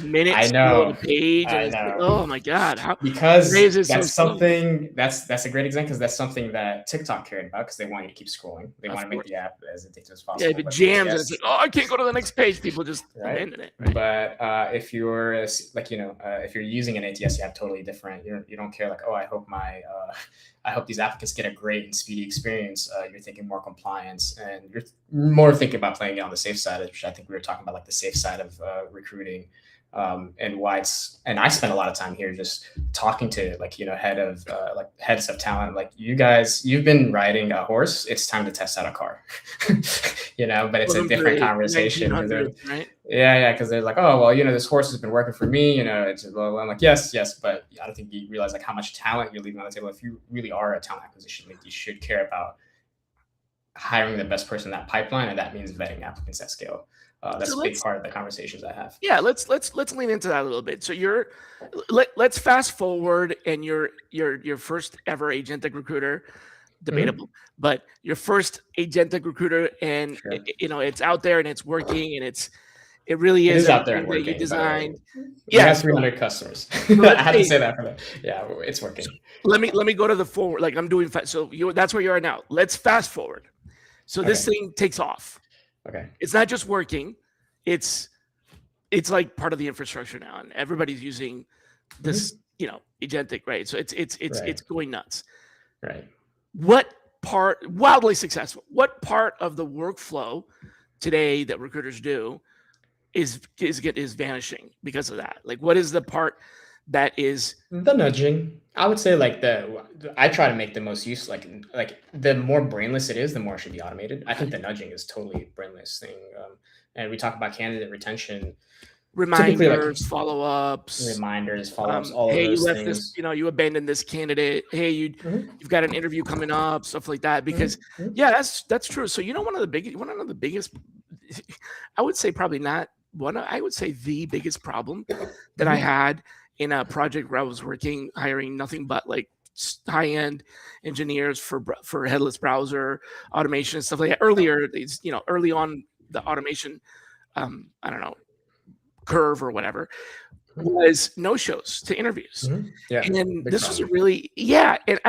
minutes to load a page. And it's like, oh my god, because that's something that's a great example, because that's something that TikTok cared about, because they want you to keep scrolling. They want to make the app as addictive as possible. Yeah, if it jams and it's like, oh, I can't go to the next page. People just abandon it. Right? But if you're if you're using an ATS, you have totally different. You don't care like, oh, I hope these applicants get a great and speedy experience. You're thinking more compliance, and you're more thinking about playing it on the safe side, which I think we were talking about, like the safe side of recruiting, and why and I spend a lot of time here just talking to heads of talent. Like you've been riding a horse. It's time to test out a car, but it's a different conversation. Right? Yeah, because they're like, oh, well, this horse has been working for me. It's I'm like, yes, but I don't think you realize like how much talent you're leaving on the table. If you really are a talent acquisition lead, you should care about hiring the best person in that pipeline, and that means vetting applicants at scale. That's a big part of the conversations I have. Yeah, let's lean into that a little bit. So let's fast forward, and your first ever agentic recruiter, debatable, but your first agentic recruiter, and it's out there and it's working, and it really is out there and working. You designed. We have 300 customers. I have to say that for that. Yeah, it's working. So let me go to the forward. Like I'm doing. So that's where you are now. Let's fast forward. So this thing takes off. Okay. It's not just working. It's like part of the infrastructure now, and everybody's using this, agentic, right? So it's going nuts. Right. What part, wildly successful, what part of the workflow today that recruiters do is vanishing because of that? Like, what is the part that is the nudging? I would say I try to make the most use, like the more brainless it is, the more it should be automated. I think the nudging is totally a brainless thing. And we talk about candidate retention, reminders, follow-ups, all hey, of those you left things. this, you abandoned this candidate. Hey, you've got an interview coming up, stuff like that. Because that's true. So one of the biggest, I would say probably not one. I would say the biggest problem that I had in a project where I was hiring nothing but like high-end engineers for headless browser automation and stuff like that. Earlier, it's, early on the automation, I don't know, curve or whatever, was no-shows to interviews. Yeah, And big this was a problem. and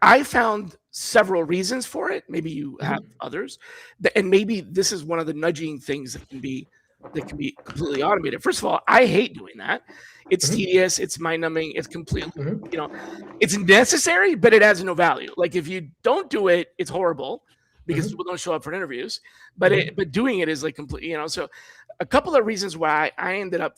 I found several reasons for it. Maybe you have others, and maybe this is one of the nudging things that can be completely automated. First of all, I hate doing that. It's tedious. It's mind-numbing. It's completely, it's necessary, but it adds no value. Like if you don't do it, it's horrible because people don't show up for interviews. But but doing it is like complete. So a couple of reasons why I ended up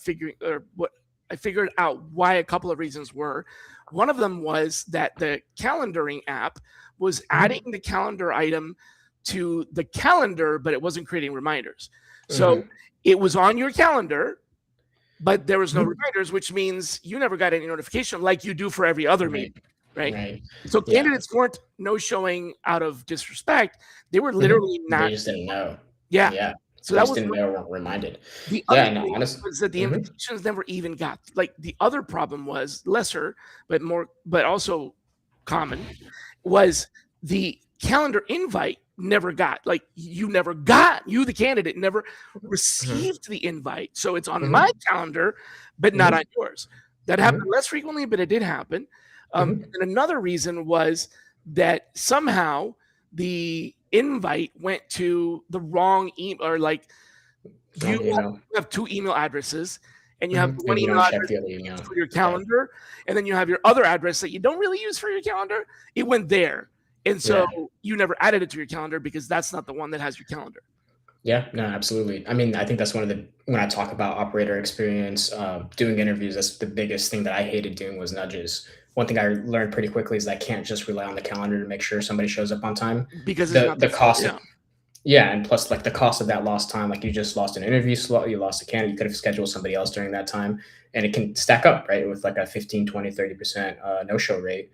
I figured out why a couple of reasons were. One of them was that the calendaring app was adding the calendar item to the calendar, but it wasn't creating reminders. So it was on your calendar, but there was no reminders, which means you never got any notification like you do for every other meeting, right? So candidates weren't no-showing out of disrespect. They were literally not. They just didn't know. Yeah. So they that just was didn't know, weren't reminded. the other thing was that the invitations never even got. Like the other problem was lesser, but also common, was the calendar invite never got. Like you, the candidate, never received the invite. So it's on my calendar, but not on yours. That happened less frequently, but it did happen. And another reason was that somehow the invite went to the wrong email, or like you have two email addresses, and you have one email address for your calendar, and then you have your other address that you don't really use for your calendar. It went there, and so you never added it to your calendar because that's not the one that has your calendar. Yeah, no, absolutely. I mean, I think that's when I talk about operator experience, doing interviews, that's the biggest thing that I hated doing was nudges. One thing I learned pretty quickly is I can't just rely on the calendar to make sure somebody shows up on time. Because it's not the cost and plus like the cost of that lost time, like you just lost an interview slot, you lost a candidate, you could have scheduled somebody else during that time, and it can stack up, right? With like a 15, 20, 30% no-show rate.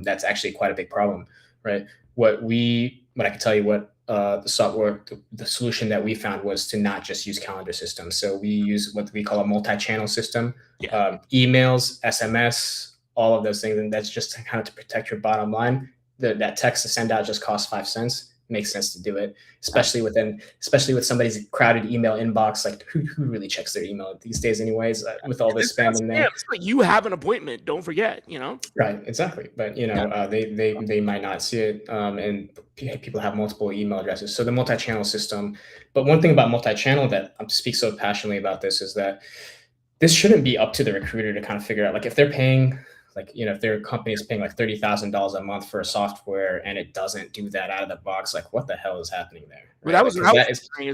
That's actually quite a big problem, right? What I can tell you the solution that we found was to not just use calendar systems. So we use what we call a multi-channel system, emails, SMS, all of those things. And that's just kind of to protect your bottom line. That text to send out just costs 5 cents. It makes sense to do it, especially with somebody's crowded email inbox. Like who really checks their email these days anyways, with all this spam in there. It's like you have an appointment, don't forget, Right, exactly. But they might not see it, and people have multiple email addresses. So the multi-channel system. But one thing about multi-channel that I speak so passionately about this is that this shouldn't be up to the recruiter to kind of figure out, like if they're paying, if their company is paying like $30,000 a month for a software and it doesn't do that out of the box, like what the hell is happening there? Right? Well,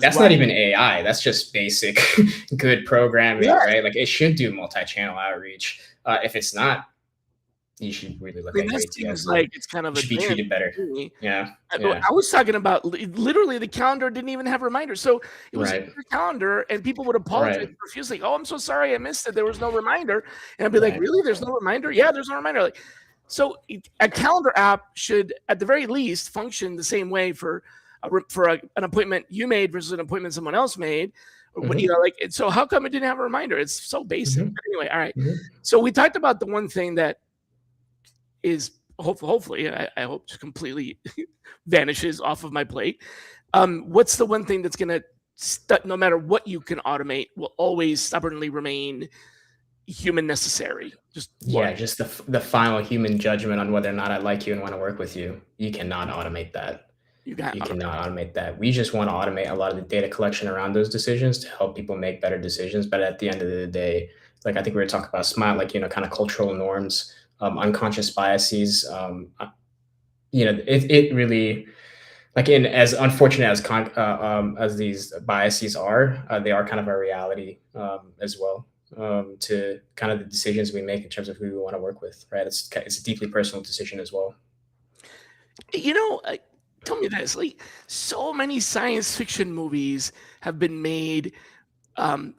that's not even AI. That's just basic good programming, right? Like it should do multi-channel outreach. If it's not, you should really look at it. Seems like it's kind of should be treated better. Yeah. I was talking about literally the calendar didn't even have reminders. So it was in your calendar, and people would apologize profusely. Oh, I'm so sorry, I missed it. There was no reminder. And I'd be like, really? There's no reminder? Yeah, there's no reminder. Like, so a calendar app should, at the very least, function the same way for an appointment you made versus an appointment someone else made. So how come it didn't have a reminder? It's so basic. But anyway, all right. So we talked about the one thing that is hopefully I hope completely vanishes off of my plate. What's the one thing that's gonna no matter what you can automate will always stubbornly remain human necessary? Just the final human judgment on whether or not I like you and want to work with you. You cannot automate that. You cannot automate that. We just want to automate a lot of the data collection around those decisions to help people make better decisions. But at the end of the day, like I think we were talking about SMILE, like kind of cultural norms. Unconscious biases, it really, like as unfortunate as these biases are, they are kind of a reality as well to kind of the decisions we make in terms of who we want to work with, right? It's a deeply personal decision as well. Tell me this, like so many science fiction movies have been made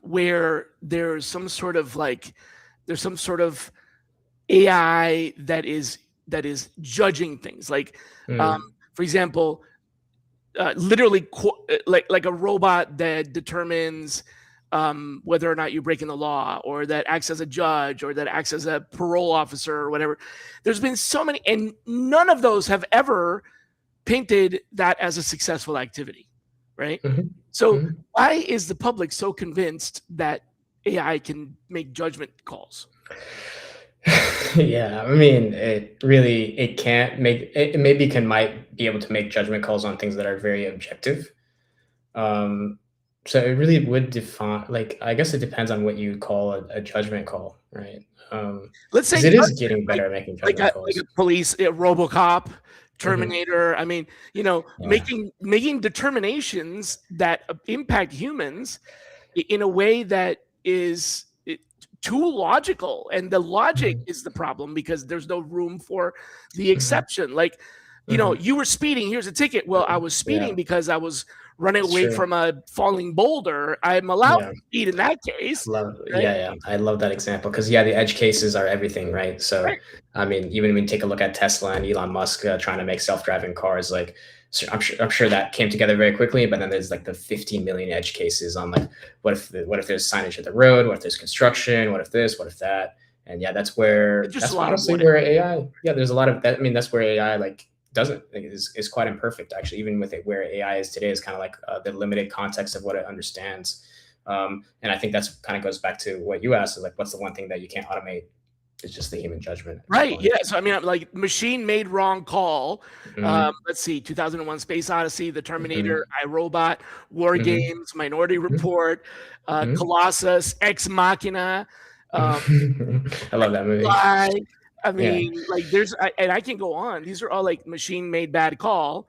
where there's some sort of AI that is judging things, like for example, literally like a robot that determines whether or not you're breaking the law, or that acts as a judge, or that acts as a parole officer, or whatever. There's been so many, and none of those have ever painted that as a successful activity, right? So why is the public so convinced that AI can make judgment calls? Yeah, I mean, it can't make it. Maybe might be able to make judgment calls on things that are very objective. Um, so it really would define. Like, I guess it depends on what you call a judgment call, right? Let's say Because it is judgment, getting better at making like judgment like calls. a police, a RoboCop, Mhm. Terminator. I mean, Yeah. making determinations that impact humans in a way that is too logical, and the logic Mhm. is the problem because there's no room for the Mhm. exception. Like, Mhm. you were speeding, here's a ticket. Well, I was speeding Yeah, because I was running it's away true. from a falling boulder. I'm allowed Yeah. to speed in that case, right? Yeah, I love that example because yeah, the edge cases are everything, right? So, Right. I mean, even when you take a look at Tesla and Elon Musk trying to make self-driving cars, like, so I'm sure that came together very quickly. But then there's like the 15 million edge cases on like, what if there's signage at the road? What if there's construction? What if this? What if that? And yeah, It's just a that's lot of honestly what if. where AI. Yeah, there's a lot of that. I mean, that's where AI like doesn't like, is quite imperfect actually. Even with it, where AI is today is kind of like the limited context of what it understands. And I think that's kind of goes back to what you asked is like, what's the one thing that you can't automate? It's just the human judgment Right. component. Yeah. So I mean, like, machine made wrong call. Hmm. Let's see, 2001: Space Odyssey, The Terminator, Hmm. iRobot, War Hmm. Games, Minority Hmm. Report, Hmm. Colossus, Ex Machina, um, I love that movie. Fly. I Yeah. mean, like, and I can go on. These are all like machine made bad call.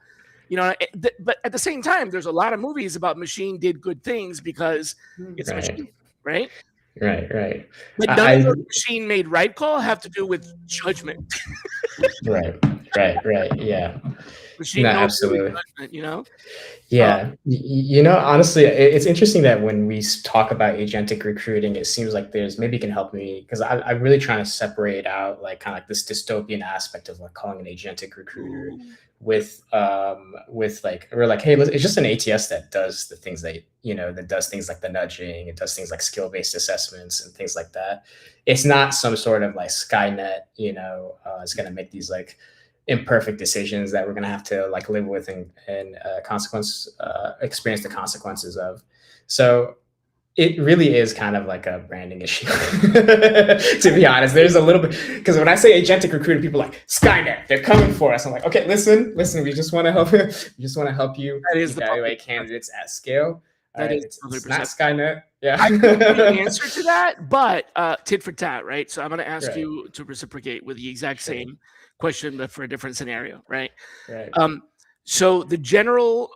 But at the same time, there's a lot of movies about machine did good things because it's a Right. machine, right? Right. But none of I those machine made right call have to do with judgment. right. Right. Yeah. No, Machine knows really absolutely. judgment. Uh, Yeah, honestly, it's interesting that when we talk about agentic recruiting, it seems like there's maybe you can help me because I'm really trying to separate out like kind of like this dystopian aspect of like calling an agentic recruiter Ooh. with like we're like, hey, it's just an ATS that does the things that that does things like the nudging, it does things like skill based assessments and things like that. It's not some sort of like Skynet, it's going to make these like imperfect decisions that we're going to have to like live with and consequence experience the consequences of. So it really is kind of like a branding issue to be honest. There's a little bit because when I say agentic recruiter, people are like Skynet, they're coming for us. I'm like, okay, listen, we just want to help you. We just want to help you That is the public evaluate perception. candidates at scale. All That right, is the public it's not perception. Skynet. I can't give you an Yeah. answer to that, but tit for tat, right? So I'm going to ask Right. you to reciprocate with the exact Sure. same question, but for a different scenario, right? Right. Um, so the general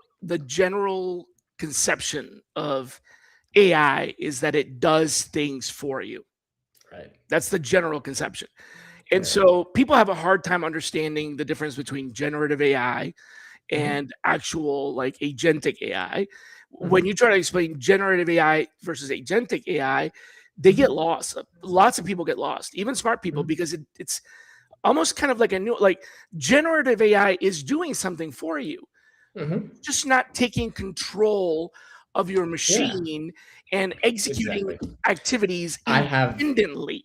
conception of AI is that it does things for you. Right. That's the general conception. And Right. so people have a hard time understanding the difference between generative AI Mm-hmm. and actual like agentic AI. When Mm-hmm. you try to explain generative AI versus agentic AI, they get Mm-hmm. lost. Lots of people get lost, even smart people, Mm-hmm. because it's almost kind of like a new, like, generative AI is doing something for you, Mm-hmm. just not taking control of your Yeah. machine and executing Exactly. activities I have independently.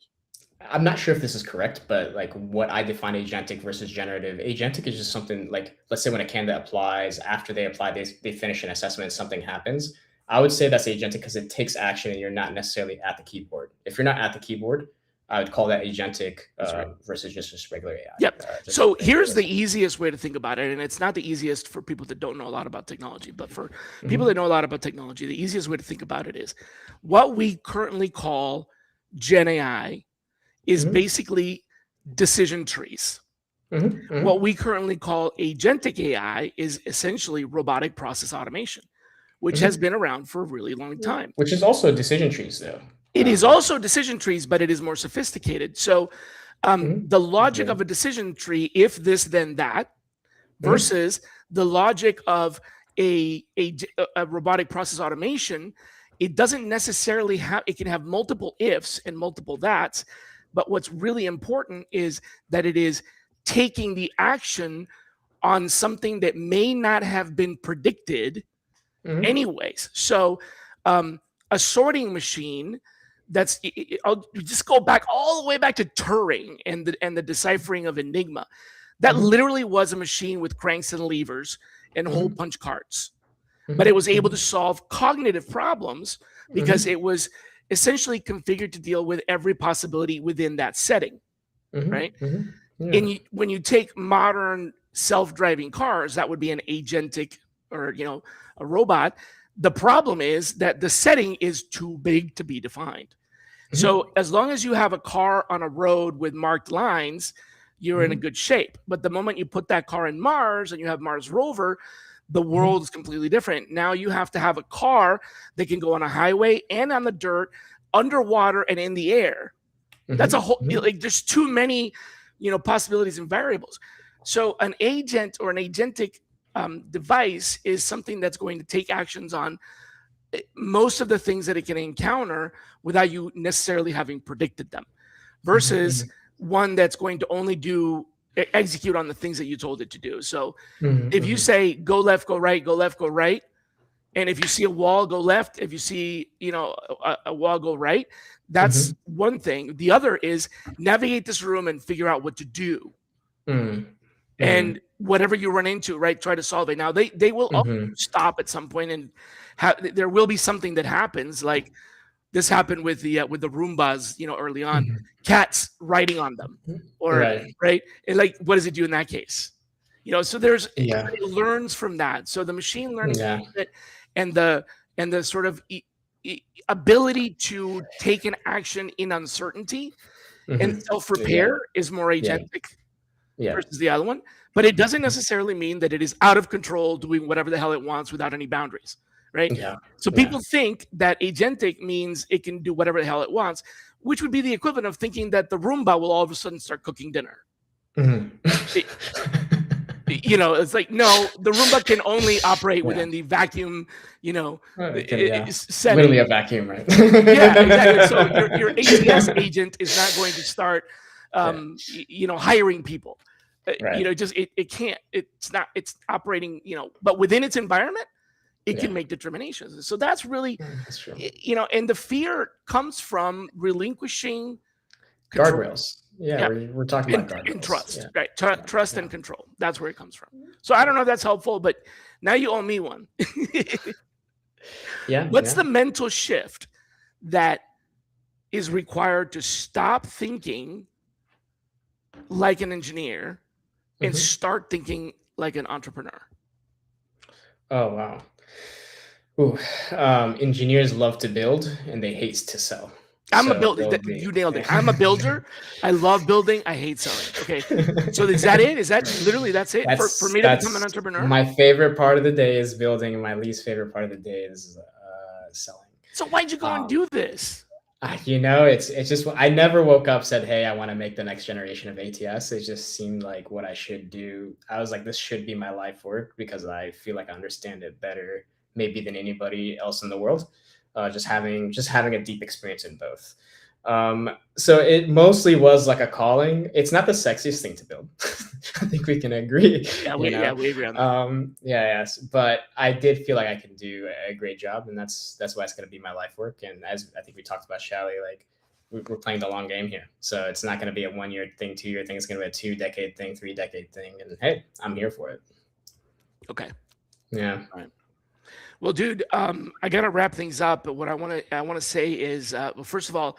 I'm not sure if this is correct, but like what I define agentic versus generative. Agentic is just something like, let's say when a candidate applies, after they apply, they finish an assessment, something happens. I would say that's agentic because it takes action and you're not necessarily at the keyboard. If you're not at the keyboard, I would call that agentic That's right. versus just regular Yep. AI, just So here's regular. the easiest way to think about it. And it's not the easiest for people that don't know a lot about technology, but for people that Hmm. know a lot about technology, the easiest way to think about it is what we currently call Gen AI is Hmm. basically decision trees. Hmm. What Hmm. we currently call agentic AI is essentially robotic process automation, which has Hmm. been around for a really long time. Which is also decision trees, though. It is also decision trees, but it is more sophisticated. So Mhm. the logic Yeah. of a decision tree, if this, then that, Mhm. versus the logic of a robotic process automation, it doesn't necessarily have, it can have multiple ifs and multiple that's, but what's really important is that it is taking the action on something that may not have been predicted Mhm. anyways. So um, a sorting machine I'll just go back all the way back to Turing and the deciphering of Enigma. That literally was a machine with cranks and levers and hole punch cards. But it was able to solve cognitive problems because it was essentially configured to deal with every possibility within that setting, right? Yeah. And when you take modern self-driving cars, that would be an agentic or a robot. The problem is that the setting is too big to be defined. So as long as you have a car on a road with marked lines, you're in a good shape. But the moment you put that car in Mars and you have Mars rover, the world is completely different. Now you have to have a car that can go on a highway and on the dirt, underwater and in the air. That's a whole, like, there's too many, possibilities and variables. So an agent or an agentic device is something that's going to take actions on most of the things that it can encounter without you necessarily having predicted them, versus one that's going to only execute on the things that you told it to do. So if you say go left, go right, go left, go right, and if you see a wall, go left, if you see a wall, go right, that's one thing. The other is navigate this room and figure out what to do. And whatever you run into, right, try to solve it. Now they will also stop at some point, and there will be something that happens, like this happened with the Roombas, early on, cats riding on them, or right, and like, what does it do in that case? So there's it learns from that. So the machine learning and the sort of ability to take an action in uncertainty and self-repair is more agentic versus the other one. But it doesn't necessarily mean that it is out of control doing whatever the hell it wants without any boundaries, right? So people think that agentic means it can do whatever the hell it wants, which would be the equivalent of thinking that the Roomba will all of a sudden start cooking dinner. It's like, no, the Roomba can only operate within the vacuum, setting. Literally a vacuum, right? Yeah, exactly. So your ATS agent is not going to start, hiring people. It can't. It's operating, but within its environment, it can make determinations. So that's really, and the fear comes from relinquishing control. Guardrails. We're talking about guardrails. And trust, right? Trust and control. That's where it comes from. So I don't know if that's helpful, but now you owe me one. What's the mental shift that is required to stop thinking like an engineer and start thinking like an entrepreneur? Oh, wow. Ooh, engineers love to build and they hate to sell. I'm a builder. You nailed it. I'm a builder. I love building. I hate selling. Okay. So is that it? Is that literally that's it for me to become an entrepreneur? My favorite part of the day is building, and my least favorite part of the day is selling. So why'd you go and do this? It's just, I never woke up, said, hey, I want to make the next generation of ATS. It just seemed like what I should do. I was like, this should be my life work because I feel like I understand it better maybe than anybody else in the world. Just having a deep experience in both. So it mostly was like a calling. It's not the sexiest thing to build. I think we can agree. We agree on that. But I did feel like I can do a great job, and that's why it's going to be my life work. And as I think we talked about, Shally, like we're playing the long game here. So it's not going to be a 1 year thing, 2 year thing. It's going to be a 2-decade thing, 3-decade thing. And hey, I'm here for it. Okay. Yeah. All right. Well, dude, I got to wrap things up. But what I want to say is, well, first of all,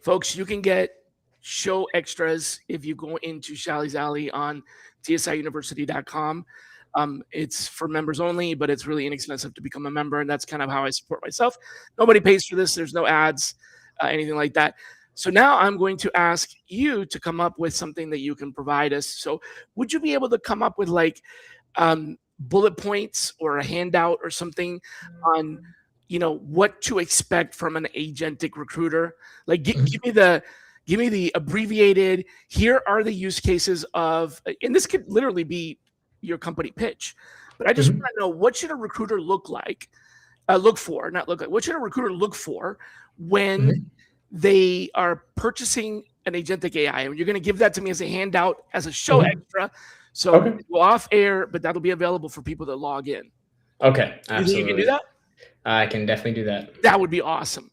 folks, you can get show extras if you go into Shally's Alley on tsiuniversity.com. It's for members only, but it's really inexpensive to become a member, and that's kind of how I support myself. Nobody pays for this. There's no ads, anything like that. So now I'm going to ask you to come up with something that you can provide us. So would you be able to come up with like bullet points or a handout or something on what to expect from an agentic recruiter? Like give me the abbreviated, here are the use cases of, and this could literally be your company pitch, but I just want to know, what should a recruiter look for when they are purchasing an agentic AI? And you're going to give that to me as a handout, as a show extra. So go off air, but that'll be available for people to log in. Okay, absolutely. You think you can do that? I can definitely do that. That would be awesome.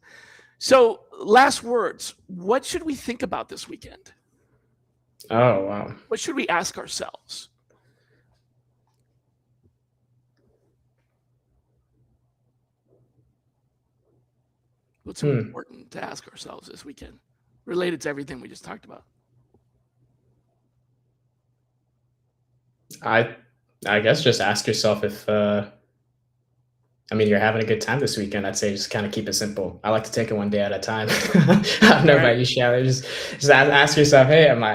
So, last words. What should we think about this weekend? Oh, wow. What should we ask ourselves? What's important to ask ourselves this weekend, related to everything we just talked about? I guess just ask yourself if I mean, you're having a good time this weekend. I'd say just kind of keep it simple. I like to take it one day at a time. I don't know about you, Shelly. Just ask yourself, hey, am I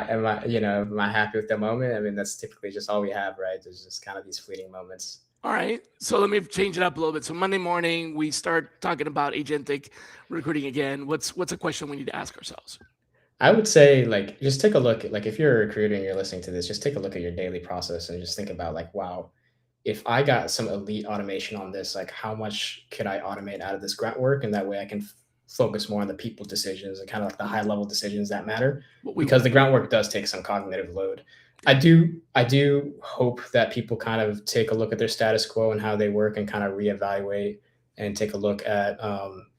happy with the moment? I mean, that's typically just all we have, right? There's just kind of these fleeting moments. All right. So let me change it up a little bit. So Monday morning, we start talking about agentic recruiting again. What's a question we need to ask ourselves? I would say, like, just take a look at, like, if you're a recruiter and you're listening to this, just take a look at your daily process and just think about, like, wow, if I got some elite automation on this, like, how much could I automate out of this grunt work? And that way I can focus more on the people decisions and kind of like the high level decisions that matter, because the grunt work does take some cognitive load. I do hope that people kind of take a look at their status quo and how they work and kind of reevaluate and take a look at,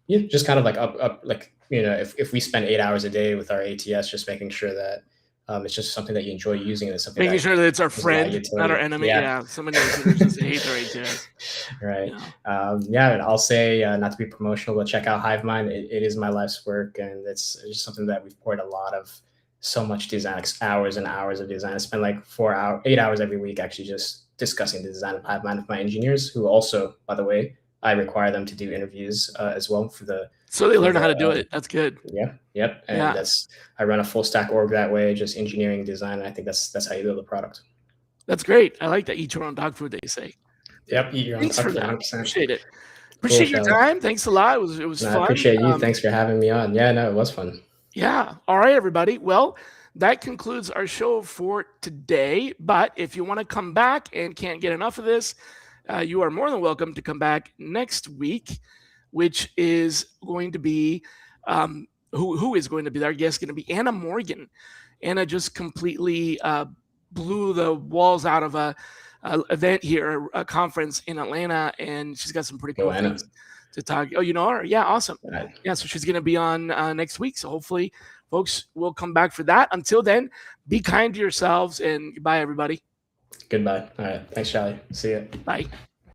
just kind of like up like, if we spend 8 hours a day with our ATS, just making sure that it's just something that you enjoy using, and it's something making sure that it's our there's a lot of friend, not our enemy. Yeah. So many recruiters just hate their ATS. Right. Yeah. And I'll say, not to be promotional, but check out Hivemind. It is my life's work, and it's just something that we've poured a lot of so much design hours and hours of design. I spend like 8 hours every week actually just discussing the design of Hivemind with my engineers, who also, by the way, I require them to do interviews as well for the. So they learn how to do it. That's good. Yeah. Yep. And I run a full stack org that way, just engineering, design. And I think that's how you build a product. That's great. I like that. Eat your own dog food, they say. Yep. Eat your own dog food. 100%. Appreciate it. Appreciate your time. Thanks a lot. It was fun. I appreciate you. Thanks for having me on. Yeah, no, it was fun. Yeah. All right, everybody. Well, that concludes our show for today. But if you want to come back and can't get enough of this, you are more than welcome to come back next week, which is going to be who is going to be our guest? Going to be Anna Morgan. Anna just completely blew the walls out of a event here, a conference in Atlanta, and she's got some pretty cool things to talk. Oh, you know her? Yeah, awesome. Right. Yeah, so she's going to be on next week. So hopefully, folks will come back for that. Until then, be kind to yourselves, and goodbye, everybody. Goodbye. All right. Thanks, Charlie. See you. Bye.